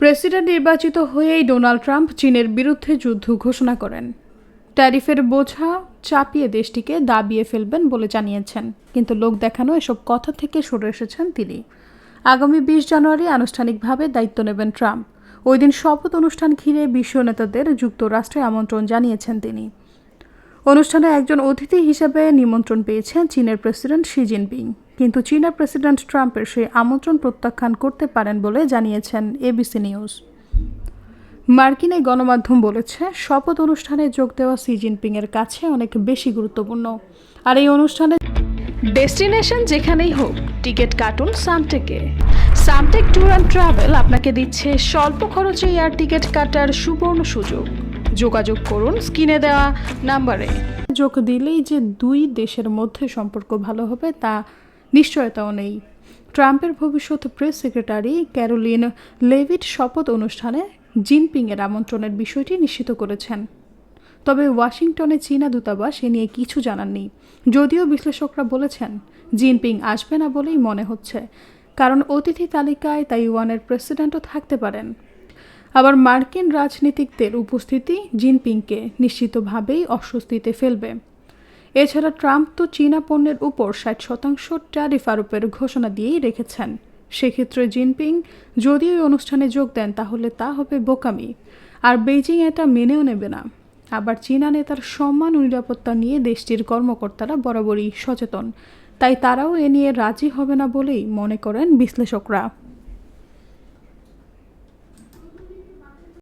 President নির্বাচিত হয়েই Donald Trump চীনের বিরুদ্ধে যুদ্ধ ঘোষণা করেন। ট্যারিফের বোঝা চাপিয়ে দেশটিকে দাবিয়ে ফেলবেন বলে জানিয়েছেন, কিন্তু লোক দেখানো এসব কথা থেকে সরে এসেছেন তিনি। আগামী 20 জানুয়ারি আনুষ্ঠানিকভাবে দায়িত্ব নেবেন ট্রাম্প। ওই দিন শপথ অনুষ্ঠান ঘিরে বিশ্ব নেতাদের যুক্তরাষ্ট্রে আমন্ত্রণ জানিয়েছেন তিনি। অনুষ্ঠানে একজন অতিথি হিসেবে নিমন্ত্রণ পেয়েছেন চীনের প্রেসিডেন্ট শি জিনপিং, কিন্তু চীনা প্রেসিডেন্ট ট্রাম্পের সেই আমন্ত্রণ প্রত্যাখ্যান করতে পারেন বলে জানিয়েছেন এবিসি নিউজ। মার্কিন এই গণমাধ্যম বলেছে, শপথ অনুষ্ঠানে যোগ দেওয়া শি জিনপিংয়ের কাছে অনেক বেশি গুরুত্বপূর্ণ। আর এই অনুষ্ঠানে ডেস্টিনেশন যেখানেই হোক, টিকিট কাটুন সামটেকে। সামটেক ট্যুর অ্যান্ড ট্রাভেল আপনাকে দিচ্ছে স্বল্প খরচে এয়ার টিকিট কাটার সুবর্ণ সুযোগ। যোগাযোগ করুন স্ক্রিনে দেওয়া নাম্বারে। যোগ দিলেই যে দুই দেশের মধ্যে সম্পর্ক ভালো হবে তা নিশ্চয়তাও নেই। ট্রাম্পের ভবিষ্যৎ প্রেস সেক্রেটারি ক্যারোলিন লেভিট শপথ অনুষ্ঠানে জিনপিংয়ের আমন্ত্রণের বিষয়টি নিশ্চিত করেছেন। তবে ওয়াশিংটনে চীনা দূতাবাস এ নিয়ে কিছু জানাননি, যদিও বিশ্লেষকরা বলেছেন জিনপিং আসবে না বলেই মনে হচ্ছে, কারণ অতিথি তালিকায় তাইওয়ানের প্রেসিডেন্টও থাকতে পারেন। আবার মার্কিন রাজনীতিকদের উপস্থিতি জিনপিংকে নিশ্চিতভাবেই অস্বস্তিতে ফেলবে। এছাড়া ট্রাম্প তো চীনা পণ্যের উপর 60% ট্যারিফ আরোপের ঘোষণা দিয়েই রেখেছেন। সেক্ষেত্রে জিনপিং যদি ওই অনুষ্ঠানে যোগ দেন তাহলে তা হবে বোকামি, আর বেইজিং এটা মেনেও নেবে না। আবার চীনা নেতার সম্মান ও নিরাপত্তা নিয়ে দেশটির কর্মকর্তারা বরাবরই সচেতন, তাই তারাও এ নিয়ে রাজি হবে না বলেই মনে করেন বিশ্লেষকরা।